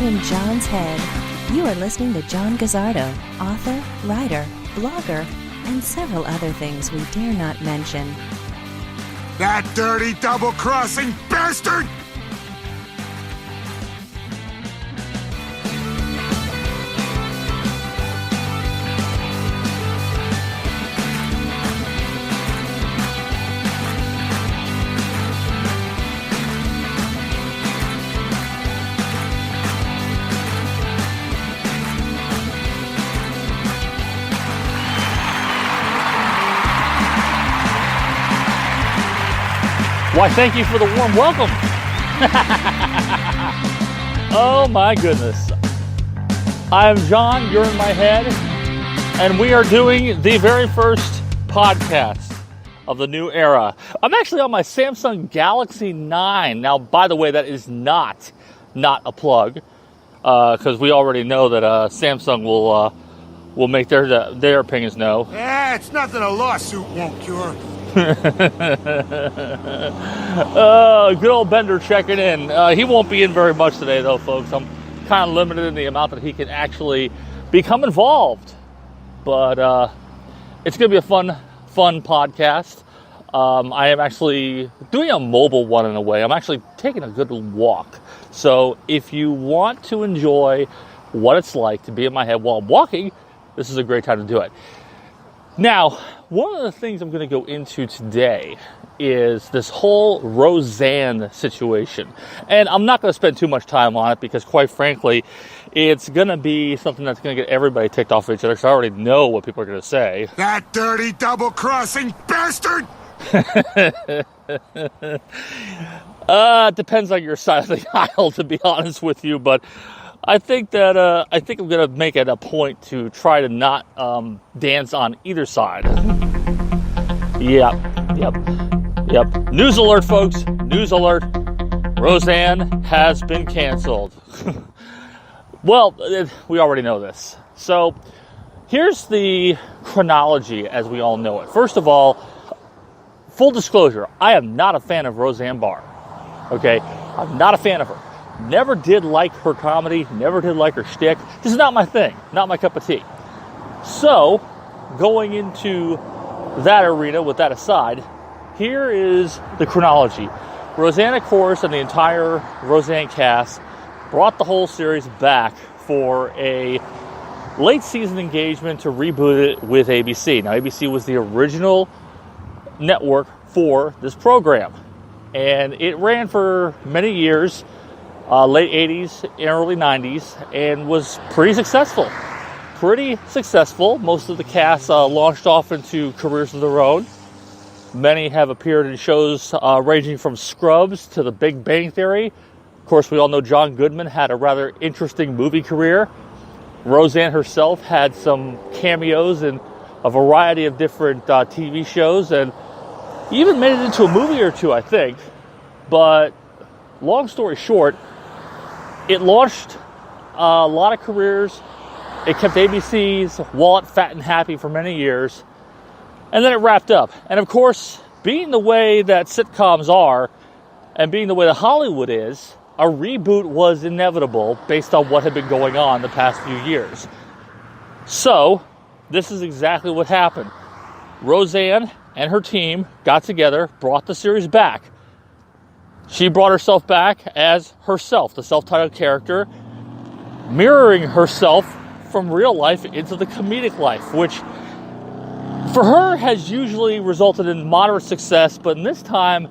in John's head. You are listening to John Gazzardo, author, writer, blogger, and several other things we dare not mention. That dirty double-crossing bastard! Why, thank you for the warm welcome. Oh my goodness. I'm John, you're in my head, and we are doing the very first podcast of the new era. I'm actually on my Samsung Galaxy 9. Now, by the way, that is not a plug, because we already know that Samsung will make their opinions known. Yeah, it's nothing a lawsuit won't cure. Good old Bender checking in. He won't be in very much today, though, folks. I'm kind of limited in the amount that he can actually become involved. But it's going to be a fun podcast. I am actually doing a mobile one in a way. I'm actually taking a good walk. So if you want to enjoy what it's like to be in my head while I'm walking, this is a great time to do it. Now, one of the things I'm going to go into today is this whole Roseanne situation. And I'm not going to spend too much time on it because, quite frankly, it's going to be something that's going to get everybody ticked off each other, because I already know what people are going to say. That dirty double-crossing bastard! It depends on your side of the aisle, to be honest with you, but I think that I'm going to make it a point to try to not dance on either side. Yep. News alert, folks. News alert. Roseanne has been canceled. Well, we already know this. So here's the chronology as we all know it. First of all, full disclosure, I am not a fan of Roseanne Barr. Okay? I'm not a fan of her. Never did like her comedy, never did like her shtick. This is not my thing, not my cup of tea. So, going into that arena, with that aside, here is the chronology. Roseanne, of course, and the entire Roseanne cast brought the whole series back for a late season engagement to reboot it with ABC. Now, ABC was the original network for this program, and it ran for many years. Late 80s and early 90s, and was pretty successful. Most of the cast launched off into careers of their own. Many have appeared in shows ranging from Scrubs to The Big Bang Theory. Of course, we all know John Goodman had a rather interesting movie career. Roseanne herself had some cameos in a variety of different TV shows, and even made it into a movie or two, I think. But long story short, it launched a lot of careers. It kept ABC's wallet fat and happy for many years. And then it wrapped up. And of course, being the way that sitcoms are, and being the way that Hollywood is, a reboot was inevitable based on what had been going on the past few years. So, this is exactly what happened. Roseanne and her team got together, brought the series back. She brought herself back as herself, the self-titled character, mirroring herself from real life into the comedic life, which for her has usually resulted in moderate success, but in this time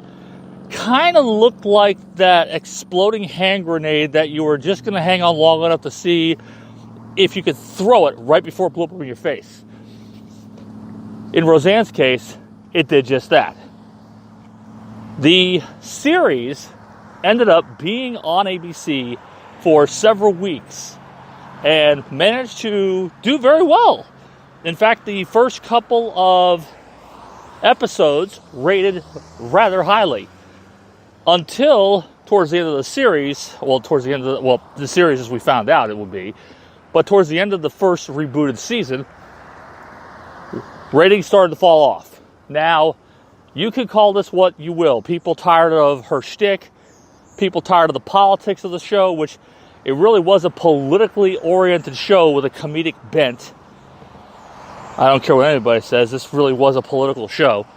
kind of looked like that exploding hand grenade that you were just going to hang on long enough to see if you could throw it right before it blew up in your face. In Roseanne's case, it did just that. The series ended up being on ABC for several weeks and managed to do very well. In fact, the first couple of episodes rated rather highly until towards the end of the series. Well, the series as we found out it would be, but towards the end of the first rebooted season, ratings started to fall off. Now, you could call this what you will. People tired of her shtick, people tired of the politics of the show, which, it really was a politically oriented show with a comedic bent. I don't care what anybody says, this really was a political show.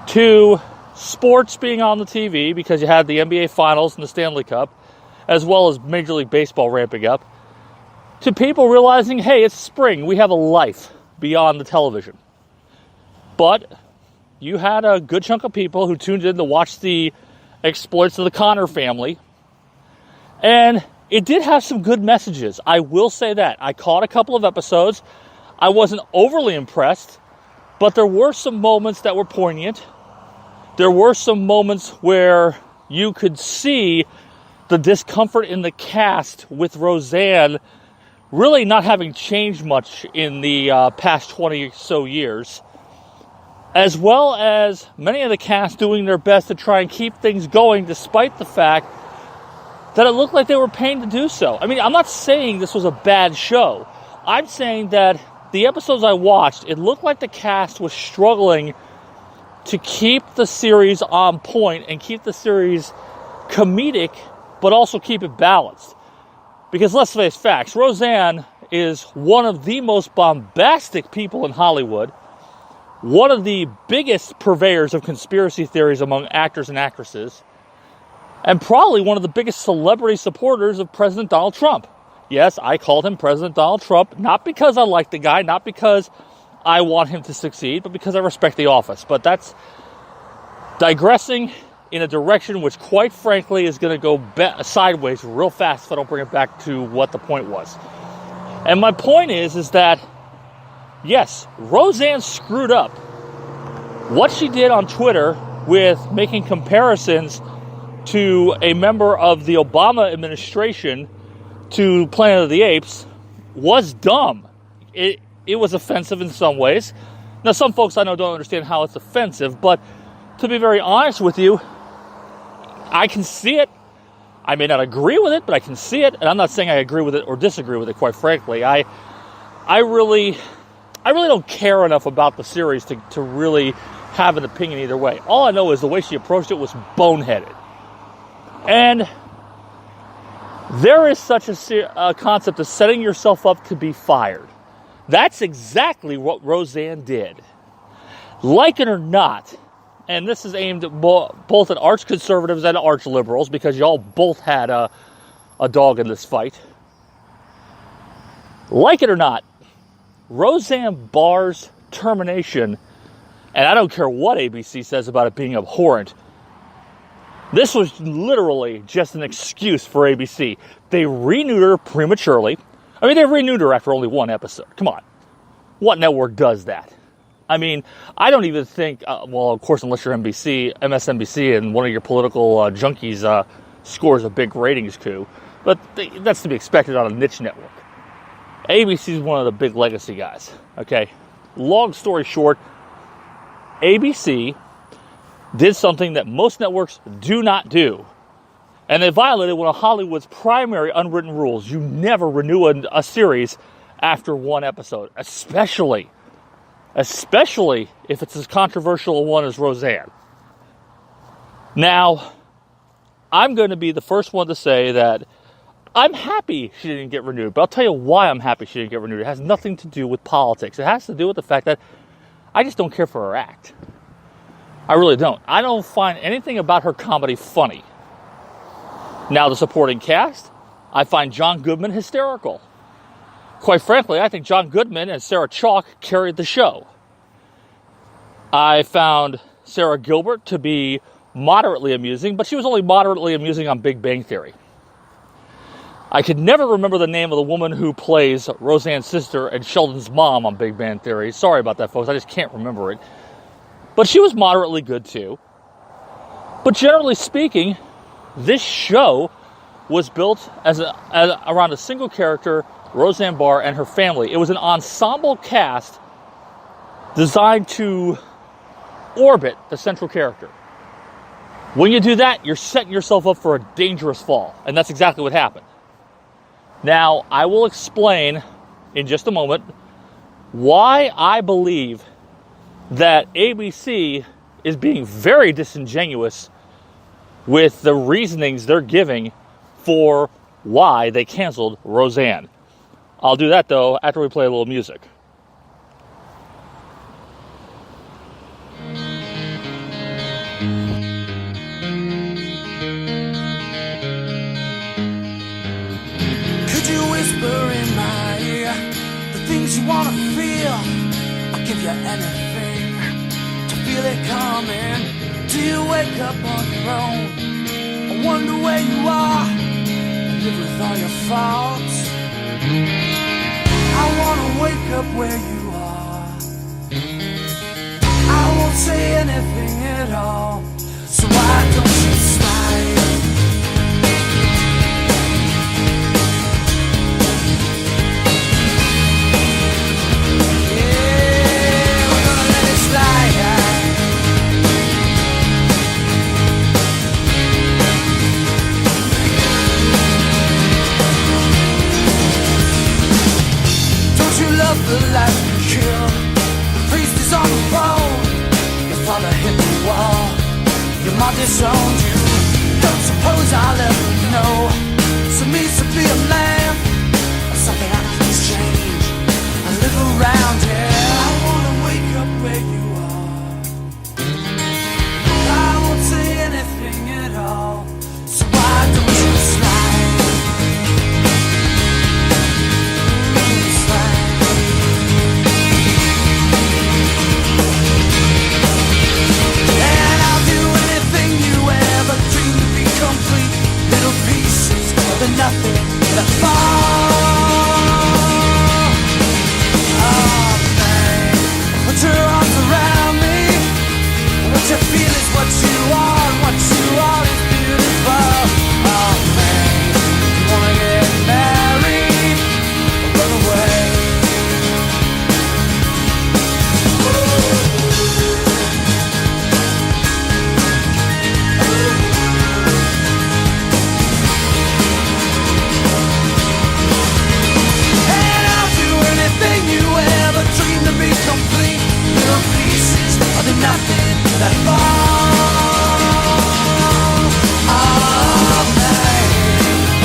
To sports being on the TV because you had the NBA Finals and the Stanley Cup, as well as Major League Baseball ramping up. To people realizing, hey, it's spring, we have a life beyond the television. But you had a good chunk of people who tuned in to watch the exploits of the Connor family. And it did have some good messages. I will say that. I caught a couple of episodes. I wasn't overly impressed, but there were some moments that were poignant. There were some moments where you could see the discomfort in the cast with Roseanne really not having changed much in the past 20 or so years, as well as many of the cast doing their best to try and keep things going despite the fact that it looked like they were paying to do so. I mean, I'm not saying this was a bad show. I'm saying that the episodes I watched, it looked like the cast was struggling to keep the series on point and keep the series comedic, but also keep it balanced. Because let's face facts, Roseanne is one of the most bombastic people in Hollywood, one of the biggest purveyors of conspiracy theories among actors and actresses, and probably one of the biggest celebrity supporters of President Donald Trump. Yes, I called him President Donald Trump, not because I like the guy, not because I want him to succeed, but because I respect the office. But that's digressing in a direction which, quite frankly, is going to go sideways real fast if I don't bring it back to what the point was. And my point is that, yes, Roseanne screwed up. What she did on Twitter with making comparisons to a member of the Obama administration to Planet of the Apes was dumb. It was offensive in some ways. Now, some folks I know don't understand how it's offensive, but to be very honest with you, I can see it. I may not agree with it, but I can see it, and I'm not saying I agree with it or disagree with it, quite frankly. I really don't care enough about the series to really have an opinion either way. All I know is the way she approached it was boneheaded. And there is such a concept of setting yourself up to be fired. That's exactly what Roseanne did. Like it or not, and this is aimed at both at arch conservatives and arch liberals, because y'all both had a dog in this fight. Like it or not, Roseanne Barr's termination, and I don't care what ABC says about it being abhorrent, this was literally just an excuse for ABC. They renewed her prematurely. I mean, they renewed her after only one episode. Come on. What network does that? I mean, I don't even think, well, of course, unless you're MSNBC, and one of your political junkies scores a big ratings coup. But that's to be expected on a niche network. ABC is one of the big legacy guys. Okay? Long story short, ABC did something that most networks do not do. And they violated one of Hollywood's primary unwritten rules. You never renew a series after one episode, especially if it's as controversial a one as Roseanne. Now, I'm going to be the first one to say that I'm happy she didn't get renewed, but I'll tell you why I'm happy she didn't get renewed. It has nothing to do with politics. It has to do with the fact that I just don't care for her act. I really don't. I don't find anything about her comedy funny. Now, the supporting cast, I find John Goodman hysterical. Quite frankly, I think John Goodman and Sarah Chalke carried the show. I found Sarah Gilbert to be moderately amusing, but she was only moderately amusing on Big Bang Theory. I could never remember the name of the woman who plays Roseanne's sister and Sheldon's mom on Big Bang Theory. Sorry about that, folks. I just can't remember it. But she was moderately good, too. But generally speaking, this show was built around a single character, Roseanne Barr, and her family. It was an ensemble cast designed to orbit the central character. When you do that, you're setting yourself up for a dangerous fall. And that's exactly what happened. Now, I will explain in just a moment why I believe that ABC is being very disingenuous with the reasonings they're giving for why they canceled Roseanne. I'll do that, though, after we play a little music. Could you whisper in my ear the things you want to feel? I'll give you anything to feel it coming. Do you wake up on your own? I wonder where you are and live with all your faults. I wanna wake up where you are. I won't say anything at all, so why don't you smile? Yeah, we're gonna let it slide. Love the life you kill. The priest is on the phone. Your father hit the wall. Your mom disowned you. Don't suppose I'll ever know. So it means to be a man, or something I can change. I live around here. I wanna wake up where you are. I won't say anything at all, so why don't you slide? Nothing that fall. Oh man, put your arms around me. What you feel is what you are, and what you are is beautiful. Oh man, you wanna get married or run away? Complete little pieces of the nothing that fall. Oh man,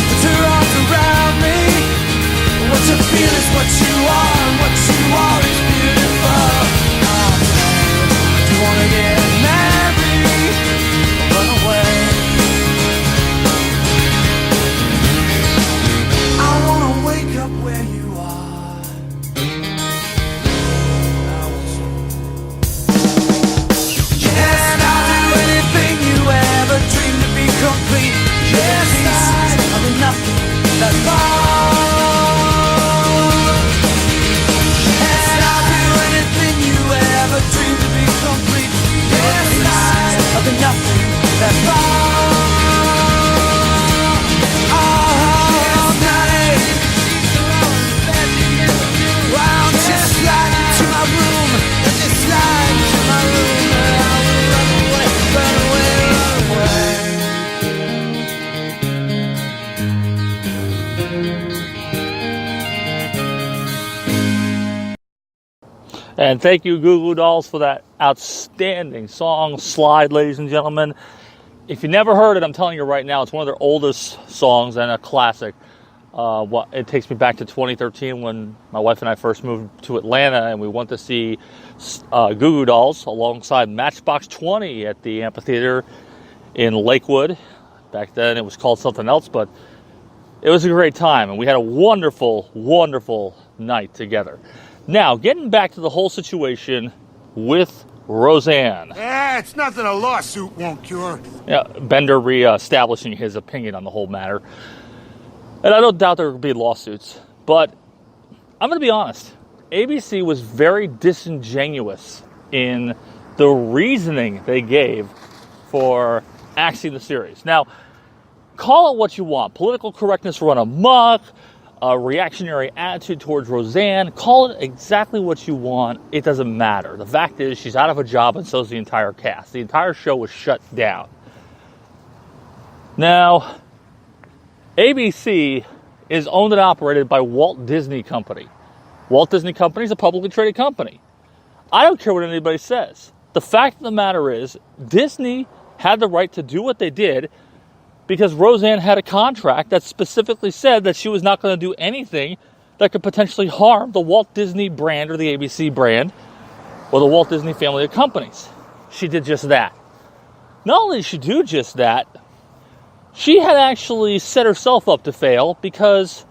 put your arms around me. What you feel is what you are, and what you are is beautiful. Oh man, do you wanna get married or run away? I wanna wake up where you are. Complete, yes, pieces of the nothing that fall. And I'll do anything you ever dreamed to be complete. Yes, pieces of the nothing that fall. Oh, night. Well, just slide into my room, just slide into my room, and I will run away, run away, run away. And thank you, Goo Goo Dolls, for that outstanding song, Slide, ladies and gentlemen. If you never heard it, I'm telling you right now, it's one of their oldest songs and a classic. It takes me back to 2013 when my wife and I first moved to Atlanta, and we went to see Goo Goo Dolls alongside Matchbox 20 at the amphitheater in Lakewood. Back then, it was called something else, but it was a great time, and we had a wonderful, wonderful night together. Now, getting back to the whole situation with Roseanne. It's nothing a lawsuit won't cure. Yeah, Bender re-establishing his opinion on the whole matter. And I don't doubt there will be lawsuits, but I'm going to be honest. ABC was very disingenuous in the reasoning they gave for axing the series. Now, call it what you want. Political correctness run amok, a reactionary attitude towards Roseanne. Call it exactly what you want. It doesn't matter. The fact is, she's out of a job, and so is the entire cast. The entire show was shut down. Now, ABC is owned and operated by Walt Disney Company. Walt Disney Company is a publicly traded company. I don't care what anybody says. The fact of the matter is, Disney had the right to do what they did because Roseanne had a contract that specifically said that she was not going to do anything that could potentially harm the Walt Disney brand or the ABC brand or the Walt Disney family of companies. She did just that. Not only did she do just that, she had actually set herself up to fail because,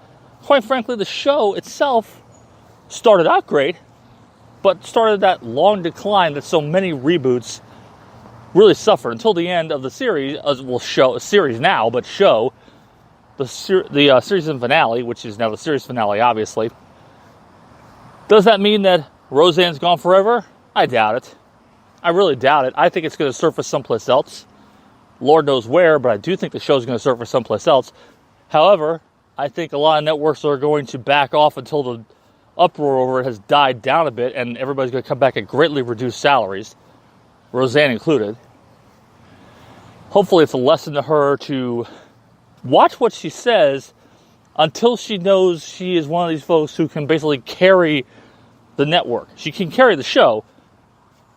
quite frankly, the show itself started out great, but started that long decline that so many reboots really suffered until the end of the series, the season finale, which is now the series finale, obviously. Does that mean that Roseanne's gone forever? I doubt it. I really doubt it. I think it's going to surface someplace else. Lord knows where, but I do think the show's going to surface someplace else. However, I think a lot of networks are going to back off until the uproar over it has died down a bit, and everybody's going to come back at greatly reduced salaries, Roseanne included. Hopefully it's a lesson to her to watch what she says until she knows she is one of these folks who can basically carry the network. She can carry the show,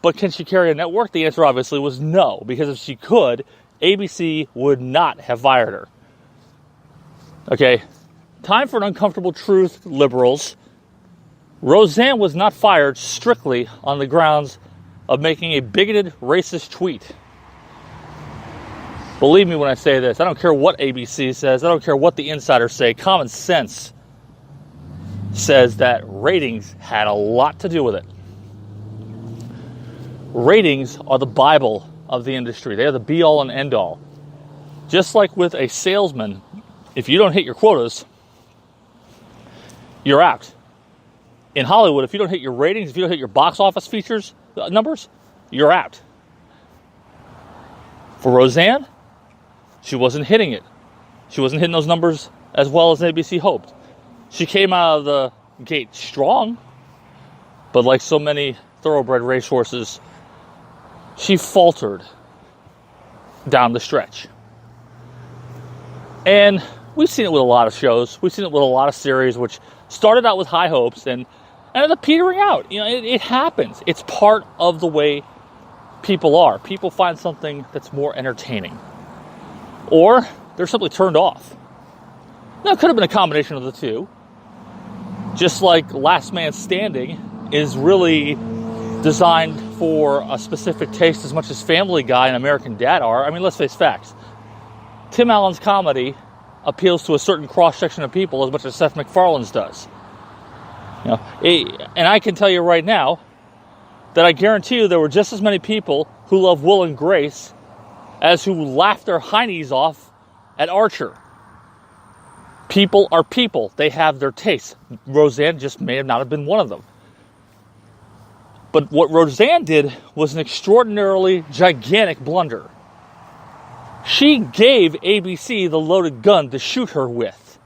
but can she carry a network? The answer obviously was no, because if she could, ABC would not have fired her. Okay, time for an uncomfortable truth, liberals. Roseanne was not fired strictly on the grounds of making a bigoted, racist tweet. Believe me when I say this. I don't care what ABC says. I don't care what the insiders say. Common sense says that ratings had a lot to do with it. Ratings are the Bible of the industry. They are the be-all and end-all. Just like with a salesman, if you don't hit your quotas, you're out. In Hollywood, if you don't hit your ratings, if you don't hit your box office features numbers, you're out. For Roseanne, she wasn't hitting it. She wasn't hitting those numbers as well as ABC hoped. She came out of the gate strong, but like so many thoroughbred racehorses, she faltered down the stretch. And we've seen it with a lot of shows. We've seen it with a lot of series, which started out with high hopes and ended up petering out. You know, it happens. It's part of the way people are. People find something that's more entertaining, or they're simply turned off. Now, it could have been a combination of the two. Just like Last Man Standing is really designed for a specific taste as much as Family Guy and American Dad are. I mean, let's face facts. Tim Allen's comedy appeals to a certain cross-section of people as much as Seth MacFarlane's does. You know, and I can tell you right now that I guarantee you there were just as many people who love Will and Grace as who laughed their heinies off at Archer. People are people. They have their tastes. Roseanne just may have not have been one of them. But what Roseanne did was an extraordinarily gigantic blunder. She gave ABC the loaded gun to shoot her with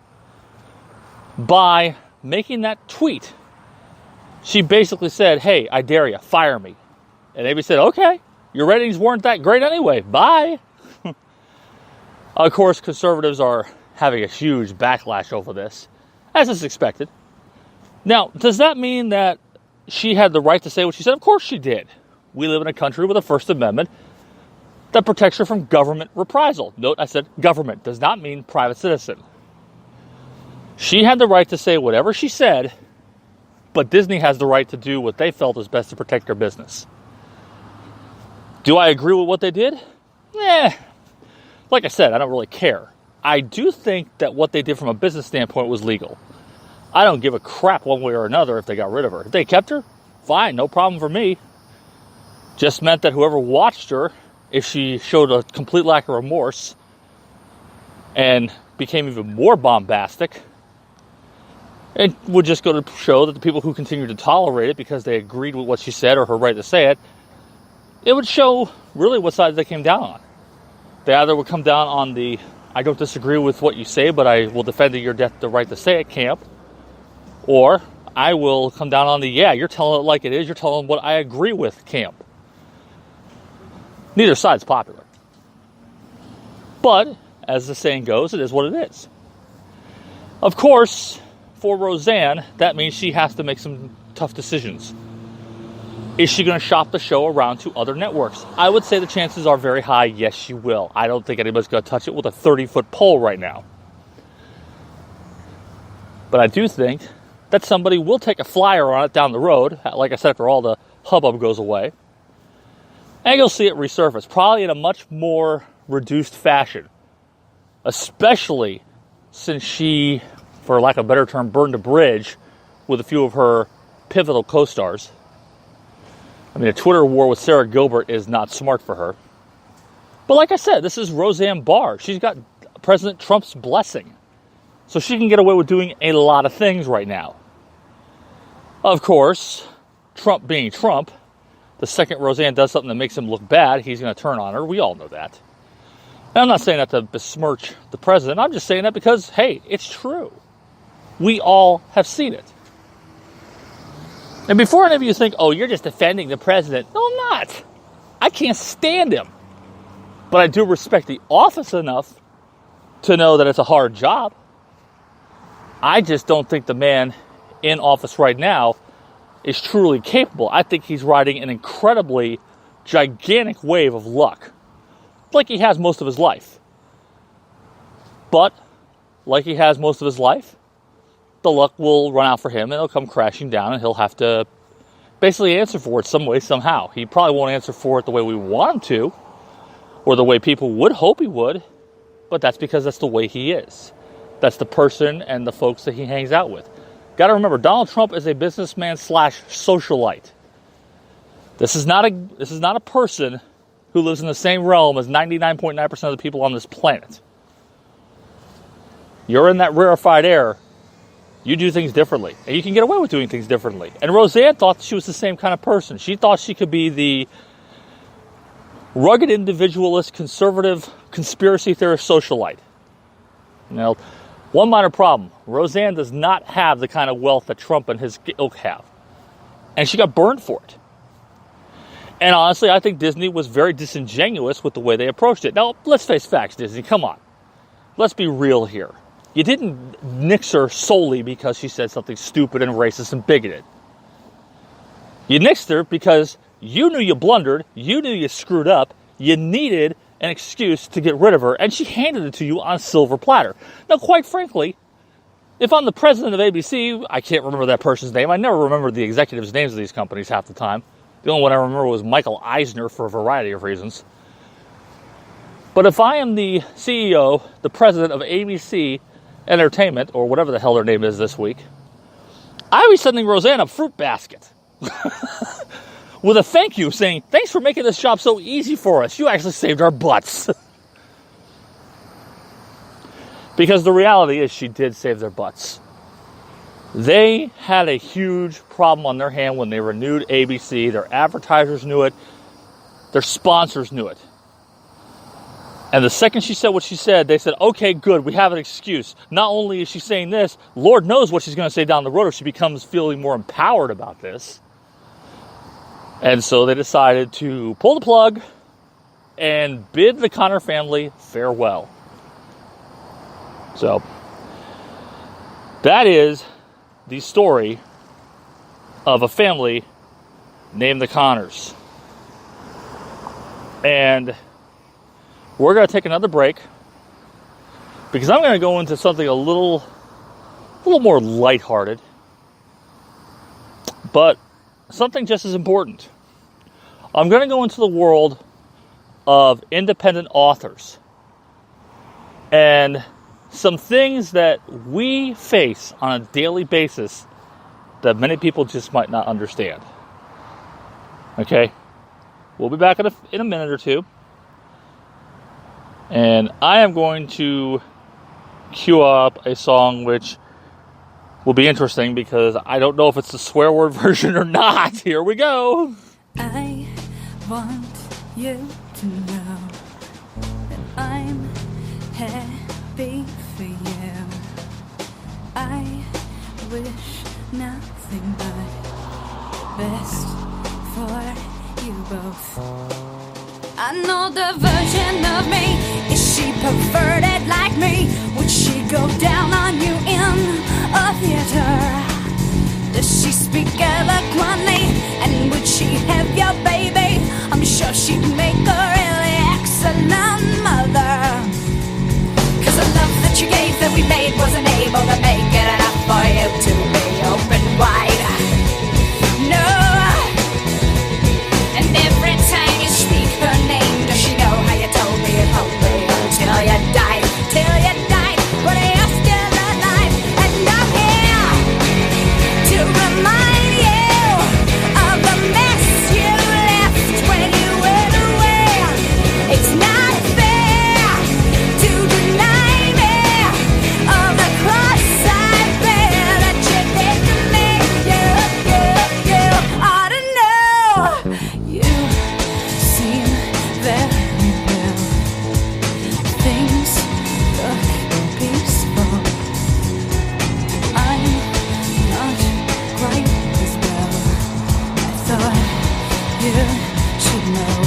by making that tweet. She basically said, "Hey, I dare you, fire me." And ABC said, "Okay, your ratings weren't that great anyway, bye." Of course, conservatives are having a huge backlash over this, as is expected. Now, does that mean that she had the right to say what she said? Of course she did. We live in a country with a First Amendment that protects her from government reprisal. Note, I said government, does not mean private citizen. She had the right to say whatever she said, but Disney has the right to do what they felt is best to protect their business. Do I agree with what they did? Like I said, I don't really care. I do think that what they did from a business standpoint was legal. I don't give a crap one way or another if they got rid of her. If they kept her, fine, no problem for me. Just meant that whoever watched her, if she showed a complete lack of remorse and became even more bombastic, it would just go to show that the people who continued to tolerate it because they agreed with what she said or her right to say it, it would show really what side they came down on. They either would come down on the "I don't disagree with what you say, but I will defend to your death the right to say it" camp, or I will come down on the "yeah, you're telling it like it is, you're telling what I agree with" camp. Neither side's popular. But, as the saying goes, it is what it is. Of course, for Roseanne, that means she has to make some tough decisions. Is she going to shop the show around to other networks? I would say the chances are very high, yes, she will. I don't think anybody's going to touch it with a 30-foot pole right now. But I do think that somebody will take a flyer on it down the road, like I said, after all the hubbub goes away. And you'll see it resurface, probably in a much more reduced fashion. Especially since she, for lack of a better term, burned a bridge with a few of her pivotal co-stars. I mean, a Twitter war with Sarah Gilbert is not smart for her. But like I said, this is Roseanne Barr. She's got President Trump's blessing. So she can get away with doing a lot of things right now. Of course, Trump being Trump, the second Roseanne does something that makes him look bad, he's going to turn on her. We all know that. And I'm not saying that to besmirch the president. I'm just saying that because, hey, it's true. We all have seen it. And before any of you think, oh, you're just defending the president. No, I'm not. I can't stand him. But I do respect the office enough to know that it's a hard job. I just don't think the man in office right now is truly capable. I think he's riding an incredibly gigantic wave of luck. Like he has most of his life. But, like he has most of his life, the luck will run out for him and it'll come crashing down and he'll have to basically answer for it some way, somehow. He probably won't answer for it the way we want him to, or the way people would hope he would, but that's because that's the way he is. That's the person and the folks that he hangs out with. Got to remember, Donald Trump is a businessman / socialite. This is not a person who lives in the same realm as 99.9% of the people on this planet. You're in that rarefied air. You do things differently, and you can get away with doing things differently. And Roseanne thought she was the same kind of person. She thought she could be the rugged individualist, conservative, conspiracy theorist socialite. Now, one minor problem. Roseanne does not have the kind of wealth that Trump and his ilk have. And she got burned for it. And honestly, I think Disney was very disingenuous with the way they approached it. Now, let's face facts, Disney. Come on. Let's be real here. You didn't nix her solely because she said something stupid and racist and bigoted. You nixed her because you knew you blundered, you knew you screwed up, you needed an excuse to get rid of her, and she handed it to you on a silver platter. Now, quite frankly, if I'm the president of ABC, I can't remember that person's name. I never remember the executives' names of these companies half the time. The only one I remember was Michael Eisner for a variety of reasons. But if I am the CEO, the president of ABC Entertainment, or whatever the hell their name is this week, I would be sending Roseanne a fruit basket with a thank you saying, thanks for making this job so easy for us. You actually saved our butts. Because the reality is she did save their butts. They had a huge problem on their hand when they renewed ABC. Their advertisers knew it. Their sponsors knew it. And the second she said what she said, they said, okay, good, we have an excuse. Not only is she saying this, Lord knows what she's going to say down the road if she becomes feeling more empowered about this. And so they decided to pull the plug and bid the Connor family farewell. So, that is the story of a family named the Connors. And we're going to take another break because I'm going to go into something a little more lighthearted, but something just as important. I'm going to go into the world of independent authors and some things that we face on a daily basis that many people just might not understand. Okay? We'll be back in a minute or two. And I am going to cue up a song which will be interesting because I don't know if it's the swear word version or not. Here we go. I want you to know that I'm happy for you. I wish nothing but best for you both. I know the version of me. Is she perverted like me? Would she go down on you in a theater? Does she speak eloquently? And would she have your baby? I'm sure she'd make a really excellent mother. 'Cause the love that you gave that we made wasn't able to make it enough for you to be open wide. No. And every time you speak her name, does she know how you told me it held me until you died? Till you died, but you're still alive. And I'm here to remind you of the mess you left when you went away. It's not fair to deny me of the cross I bear that you did to me. You ought to know. You seem very well. Things look peaceful. I'm not quite as well. I thought you should know.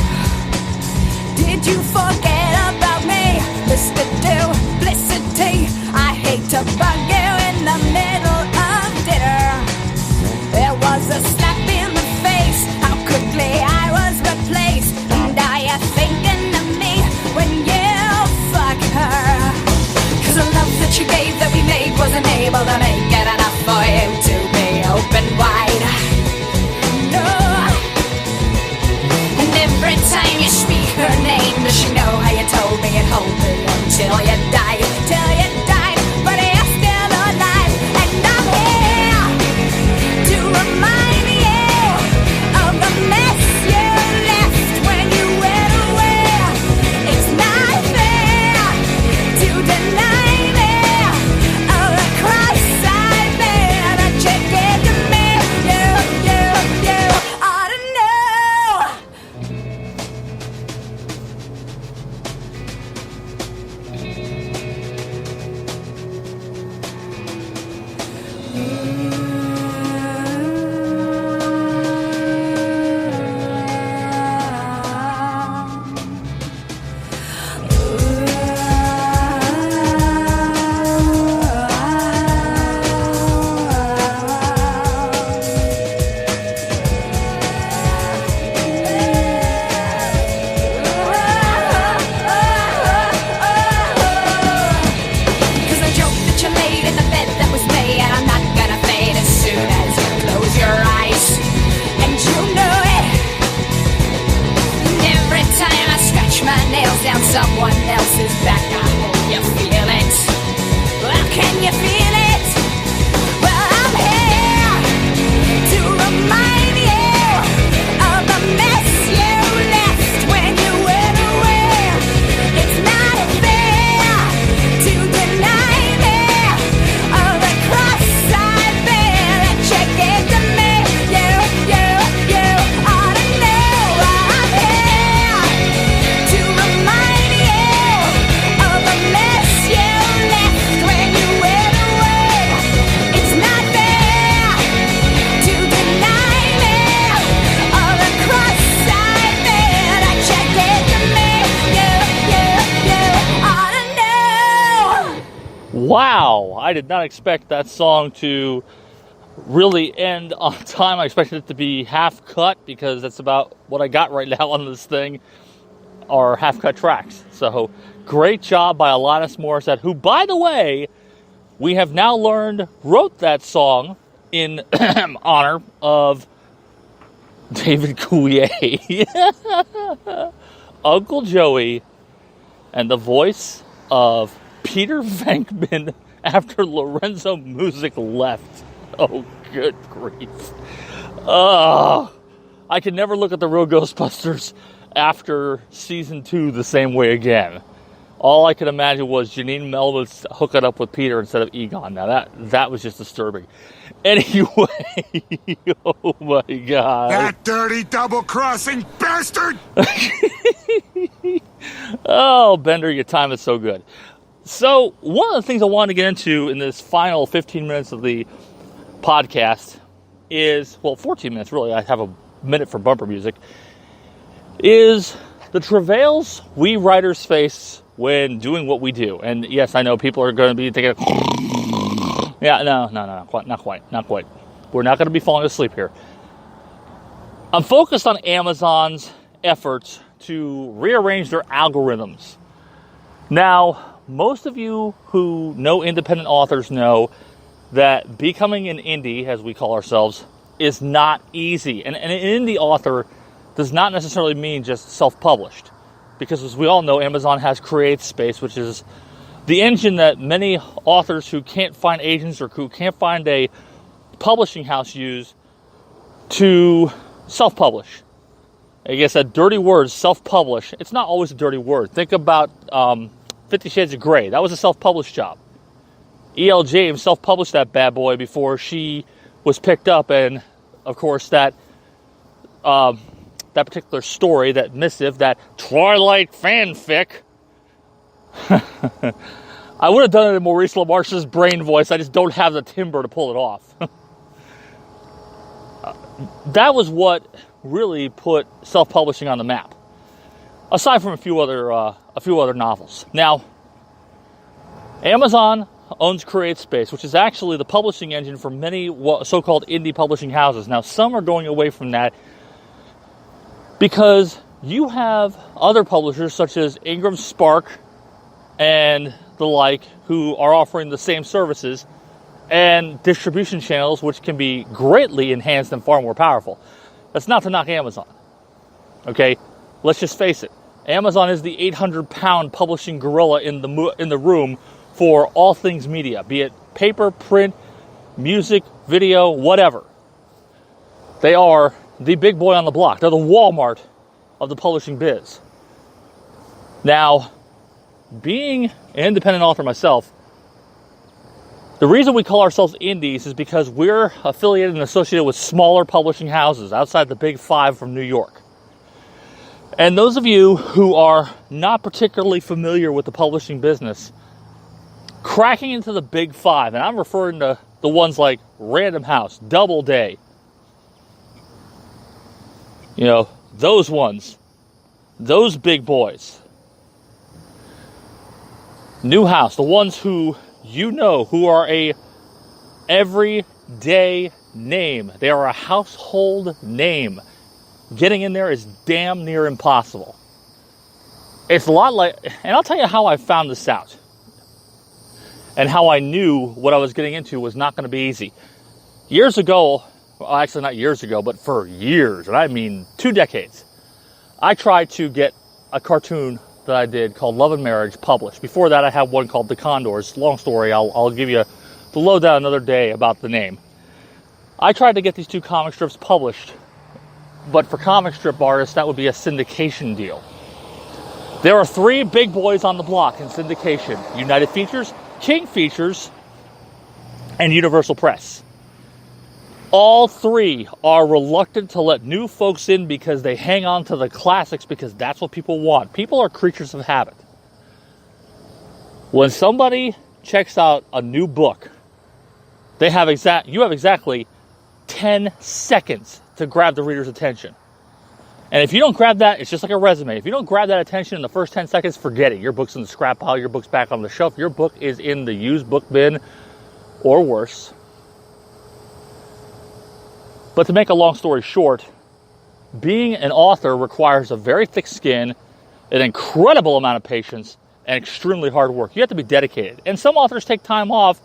Did you forget about me, Mr. Duplicity? I hate to bug you in the middle of dinner. There was a slap in the face, how quickly I was replaced. And are you thinking of me when you fuck her? 'Cause the love that you gave that we made wasn't able to make it enough for you to be open wide. No. And every time you speak her name, does she know how you told me it hold me until you died? Till you died, but you're still alive. And I'm here to remind you of the mess you left when you went away. It's not fair to deny me of the cross I bear that you did to me. You ought to know. Cause the joke that you laid in the bed that was made, and I'm not gonna fade as soon as you close your eyes. And you know it. And every time I scratch my nails down someone else's back, I hope you feel it. Well, can you feel it? Well, I'm here to remind you of the mess you left when you went away. It's not fair to deny me of the cross I bear that you gave to me. You ought to know. I'm here to remind you of the mess you left when you went away. It's not fair to deny me of the cross I bear that you gave to me. You ought to know. Wow, I did not expect that song to really end on time. I expected it to be half cut because that's about what I got right now on this thing, are half cut tracks. So great job by Alanis Morissette, who, by the way, we have now learned wrote that song in honor of David Coulier, Uncle Joey, and the voice of Peter Venkman after Lorenzo Music left. Oh, good grief. I can never look at the real Ghostbusters after season 2 the same way again. All I could imagine was Janine Melwood hooking up with Peter instead of Egon. Now that was just disturbing. Anyway, oh my God. That dirty double-crossing bastard! Oh, Bender, your time is so good. So, one of the things I wanted to get into in this final 15 minutes of the podcast is, well, 14 minutes really, I have a minute for bumper music, is the travails we writers face when doing what we do. And yes, I know people are going to be thinking, yeah, no, not quite. We're not going to be falling asleep here. I'm focused on Amazon's efforts to rearrange their algorithms. Now, most of you who know independent authors know that becoming an indie, as we call ourselves, is not easy. And an indie author does not necessarily mean just self-published. Because as we all know, Amazon has CreateSpace, which is the engine that many authors who can't find agents or who can't find a publishing house use to self-publish. I guess that dirty word, self-publish, it's not always a dirty word. Think about 50 Shades of Grey. That was a self-published job. E.L. James self-published that bad boy before she was picked up, and of course that particular story, that missive, that Twilight fanfic, I would have done it in Maurice LaMarche's brain voice. I just don't have the timbre to pull it off. That was what really put self-publishing on the map, aside from a few other novels. Now, Amazon owns CreateSpace, which is actually the publishing engine for many so-called indie publishing houses. Now, some are going away from that because you have other publishers such as Ingram Spark and the like who are offering the same services and distribution channels which can be greatly enhanced and far more powerful. That's not to knock Amazon. Okay? Let's just face it. Amazon is the 800-pound publishing gorilla in the room for all things media, be it paper, print, music, video, whatever. They are the big boy on the block. They're the Walmart of the publishing biz. Now, being an independent author myself, the reason we call ourselves indies is because we're affiliated and associated with smaller publishing houses outside the big five from New York. And those of you who are not particularly familiar with the publishing business, cracking into the big five, and I'm referring to the ones like Random House, Doubleday, those ones, those big boys. New House, the ones who who are a everyday name. They are a household name. Getting in there is damn near impossible. It's a lot like, and I'll tell you how I found this out. And how I knew what I was getting into was not going to be easy. Years ago, well, actually not years ago, but for years, and I mean 2 decades, I tried to get a cartoon that I did called Love and Marriage published. Before that, I had one called The Condors. Long story, I'll give you the lowdown another day about the name. I tried to get these 2 comic strips published, but for comic strip artists, that would be a syndication deal. There are 3 big boys on the block in syndication: United Features, King Features, and Universal Press. All 3 are reluctant to let new folks in because they hang on to the classics because that's what people want. People are creatures of habit. When somebody checks out a new book, you have exactly 10 seconds to grab the reader's attention. And if you don't grab that, it's just like a resume. If you don't grab that attention in the first 10 seconds, forget it. Your book's in the scrap pile. Your book's back on the shelf. Your book is in the used book bin or worse. But to make a long story short, being an author requires a very thick skin, an incredible amount of patience, and extremely hard work. You have to be dedicated. And some authors take time off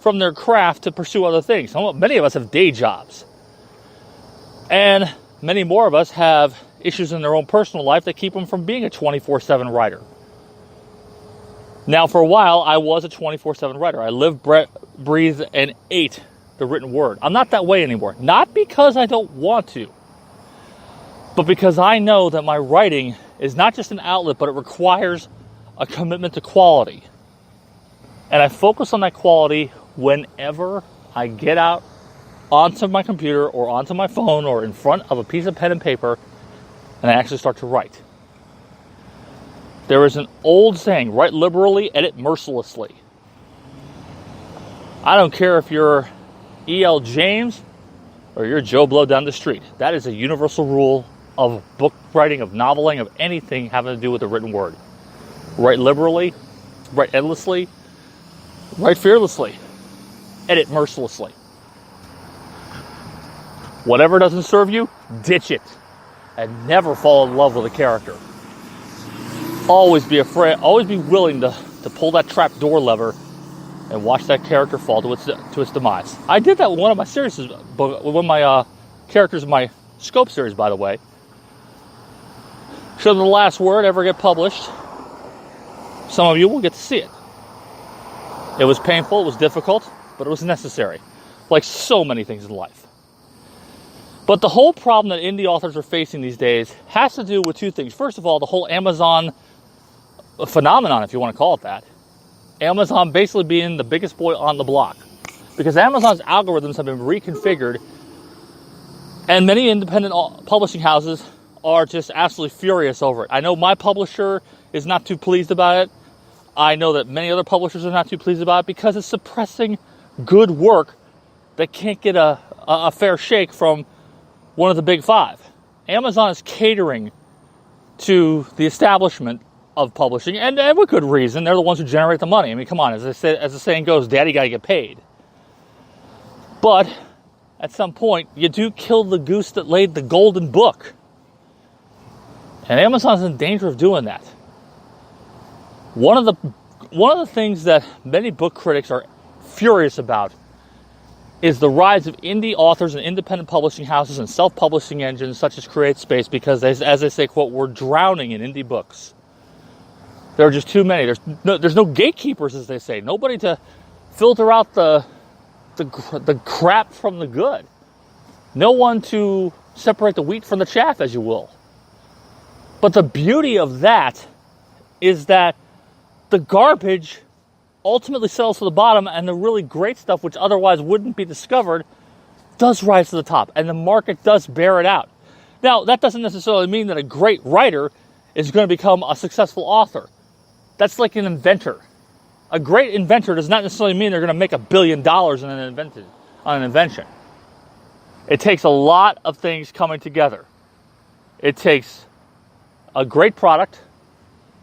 from their craft to pursue other things. Many of us have day jobs. And many more of us have issues in their own personal life that keep them from being a 24/7 writer. Now, for a while, I was a 24/7 writer. I lived, breathed, and ate the written word. I'm not that way anymore. Not because I don't want to, but because I know that my writing is not just an outlet, but it requires a commitment to quality. And I focus on that quality whenever I get out onto my computer or onto my phone or in front of a piece of pen and paper and I actually start to write. There is an old saying, write liberally, edit mercilessly. I don't care if you're E.L. James or you're Joe Blow down the street. That is a universal rule of book writing, of noveling, of anything having to do with the written word. Write liberally, write endlessly, write fearlessly, edit mercilessly. Whatever doesn't serve you, ditch it. And never fall in love with a character. Always be willing to pull that trap door lever and watch that character fall to its demise. I did that with one of my series, with one of my characters in my Scope series, by the way. Should the last word ever get published, some of you will get to see it. It was painful, it was difficult, but it was necessary. Like so many things in life. But the whole problem that indie authors are facing these days has to do with two things. First of all, the whole Amazon phenomenon, if you want to call it that. Amazon basically being the biggest boy on the block. Because Amazon's algorithms have been reconfigured, and many independent publishing houses are just absolutely furious over it. I know my publisher is not too pleased about it. I know that many other publishers are not too pleased about it because it's suppressing good work that can't get a fair shake from one of the big five. Amazon is catering to the establishment of publishing, and with good reason. They're the ones who generate the money. I mean, come on, as the saying goes, daddy gotta get paid. But at some point, you do kill the goose that laid the golden book. And Amazon's in danger of doing that. One of the things that many book critics are furious about is the rise of indie authors and independent publishing houses and self-publishing engines such as CreateSpace, because as they say, quote, we're drowning in indie books. There are just too many. There's no gatekeepers, as they say. Nobody to filter out the crap from the good. No one to separate the wheat from the chaff, as you will. But the beauty of that is that the garbage ultimately settles to the bottom, and the really great stuff, which otherwise wouldn't be discovered, does rise to the top, and the market does bear it out. Now, that doesn't necessarily mean that a great writer is going to become a successful author. That's like an inventor. A great inventor does not necessarily mean they're going to make $1 billion on an invention. It takes a lot of things coming together. It takes a great product.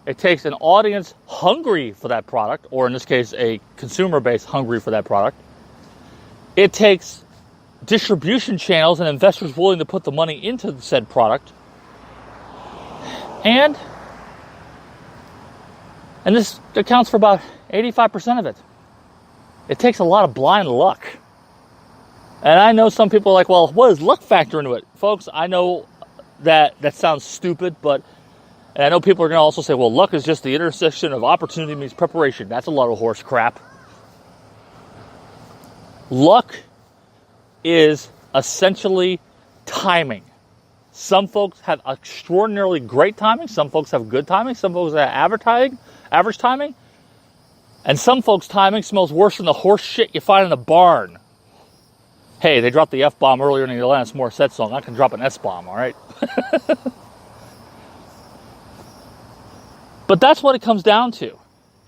It takes an audience hungry for that product, or in this case, a consumer base hungry for that product. It takes distribution channels and investors willing to put the money into the said product. And this accounts for about 85% of it. It takes a lot of blind luck. And I know some people are like, well, what does luck factor into it? Folks, I know that sounds stupid, and I know people are going to also say, well, luck is just the intersection of opportunity meets preparation. That's a lot of horse crap. Luck is essentially timing. Some folks have extraordinarily great timing. Some folks have good timing. Some folks have average timing. And some folks' timing smells worse than the horse shit you find in the barn. Hey, they dropped the F-bomb earlier in the Alanis Morissette song. I can drop an S-bomb, all right? But that's what it comes down to.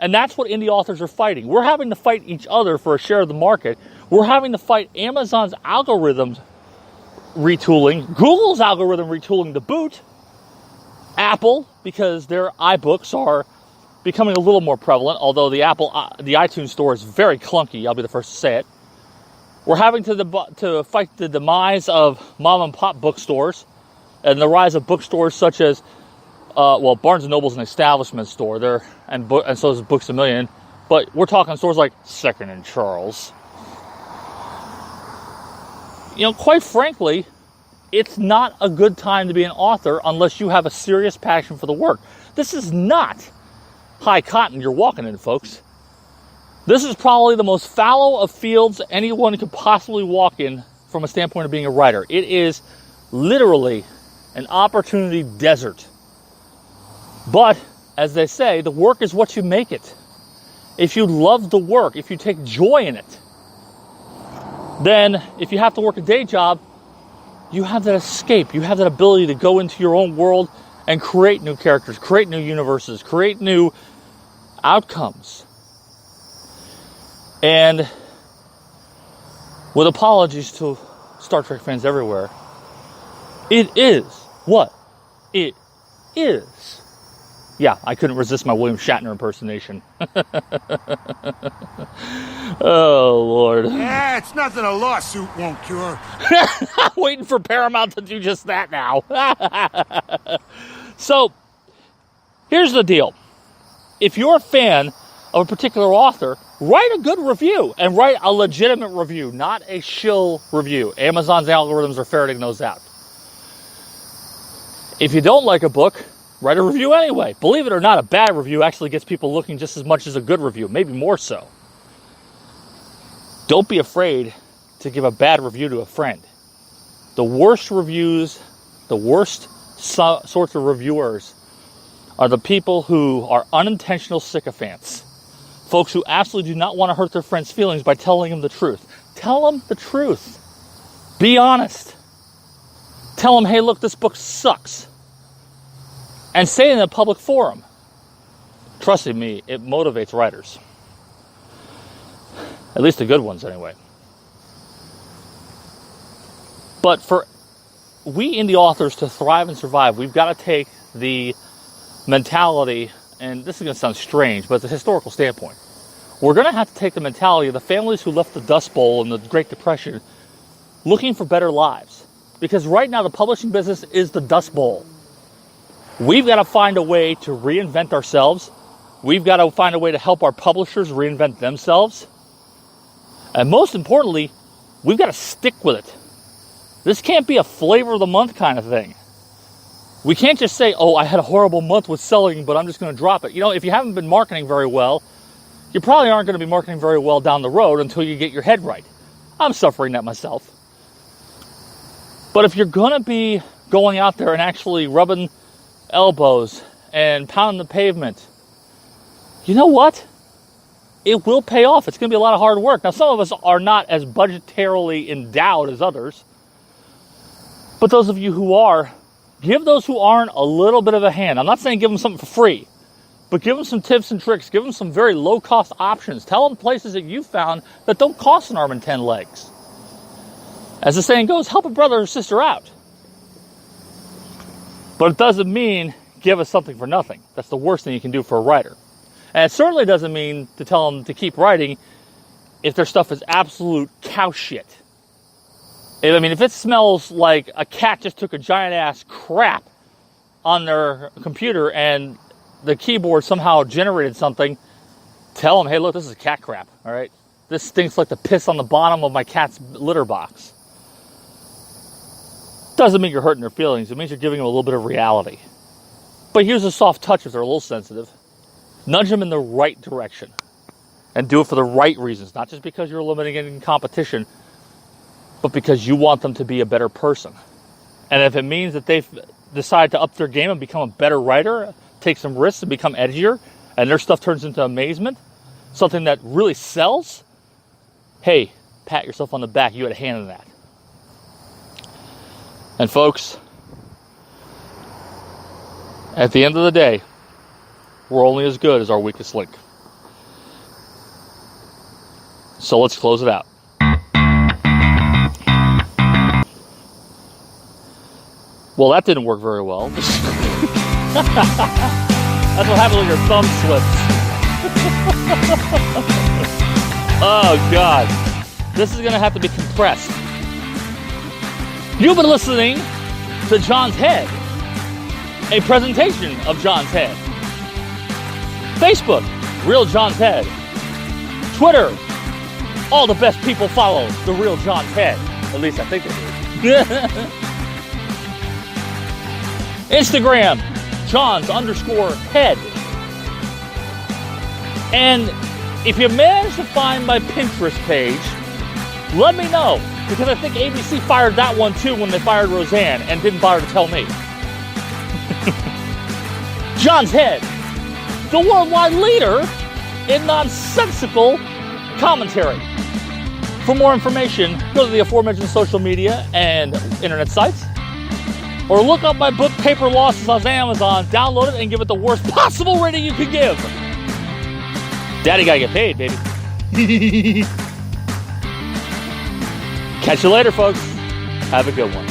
And that's what indie authors are fighting. We're having to fight each other for a share of the market. We're having to fight Amazon's algorithms retooling, Google's algorithm retooling to boot, Apple, because their iBooks are becoming a little more prevalent, although the iTunes store is very clunky, I'll be the first to say it. We're having to fight the demise of mom and pop bookstores and the rise of bookstores such as Barnes & Noble's an establishment store, and so is Books A Million, but we're talking stores like Second and Charles. Quite frankly, it's not a good time to be an author unless you have a serious passion for the work. This is not high cotton you're walking in, folks. This is probably the most fallow of fields anyone could possibly walk in from a standpoint of being a writer. It is literally an opportunity desert. But, as they say, the work is what you make it. If you love the work, if you take joy in it, then if you have to work a day job, you have that escape. You have that ability to go into your own world and create new characters, create new universes, create new outcomes. And with apologies to Star Trek fans everywhere, it is what it is. Yeah, I couldn't resist my William Shatner impersonation. Oh, Lord. Yeah, it's nothing a lawsuit won't cure. I'm waiting for Paramount to do just that now. So, here's the deal. If you're a fan of a particular author, write a good review and write a legitimate review, not a shill review. Amazon's algorithms are ferreting those out. If you don't like a book, write a review anyway. Believe it or not, a bad review actually gets people looking just as much as a good review, maybe more so. Don't be afraid to give a bad review to a friend. The worst reviews, the worst sorts of reviewers are the people who are unintentional sycophants. Folks who absolutely do not want to hurt their friends' feelings by telling them the truth. Tell them the truth. Be honest. Tell them, hey, look, this book sucks. And say it in a public forum. Trust me, it motivates writers. At least the good ones, anyway. But for we indie authors to thrive and survive, we've got to take the mentality, and this is going to sound strange, but it's a historical standpoint. We're going to have to take the mentality of the families who left the Dust Bowl in the Great Depression looking for better lives. Because right now the publishing business is the Dust Bowl. We've got to find a way to reinvent ourselves. We've got to find a way to help our publishers reinvent themselves. And most importantly, we've got to stick with it. This can't be a flavor of the month kind of thing. We can't just say, oh, I had a horrible month with selling, but I'm just going to drop it. You know, if you haven't been marketing very well, you probably aren't going to be marketing very well down the road until you get your head right. I'm suffering that myself. But if you're going to be going out there and actually rubbing elbows and pounding the pavement, you know what? It will pay off. It's going to be a lot of hard work. Now, some of us are not as budgetarily endowed as others. But those of you who are, give those who aren't a little bit of a hand. I'm not saying give them something for free, but give them some tips and tricks. Give them some very low-cost options. Tell them places that you found that don't cost an arm and 10 legs. As the saying goes, help a brother or sister out. But it doesn't mean give us something for nothing. That's the worst thing you can do for a writer. And it certainly doesn't mean to tell them to keep writing if their stuff is absolute cow shit. I mean, if it smells like a cat just took a giant-ass crap on their computer and the keyboard somehow generated something, tell them, hey, look, this is cat crap, all right? This stinks like the piss on the bottom of my cat's litter box. Doesn't mean you're hurting their feelings. It means you're giving them a little bit of reality. But here's a soft touch if they're a little sensitive. Nudge them in the right direction. And do it for the right reasons. Not just because you're eliminating competition, but because you want them to be a better person. And if it means that they decide to up their game and become a better writer, take some risks and become edgier, and their stuff turns into amazement, something that really sells, hey, pat yourself on the back. You had a hand in that. And folks, at the end of the day, we're only as good as our weakest link. So let's close it out. Well, that didn't work very well. That's what happens when your thumb slips. Oh, God. This is going to have to be compressed. You've been listening to John's Head, a presentation of John's Head. Facebook, Real John's Head. Twitter, all the best people follow the Real John's Head. At least I think they do. Instagram, Johns_Head. And if you manage to find my Pinterest page, let me know. Because I think ABC fired that one too when they fired Roseanne and didn't bother to tell me. John's Head, the worldwide leader in nonsensical commentary. For more information, go to the aforementioned social media and internet sites. Or look up my book, Paper Losses, on Amazon, download it, and give it the worst possible rating you can give. Daddy gotta get paid, baby. Catch you later, folks. Have a good one.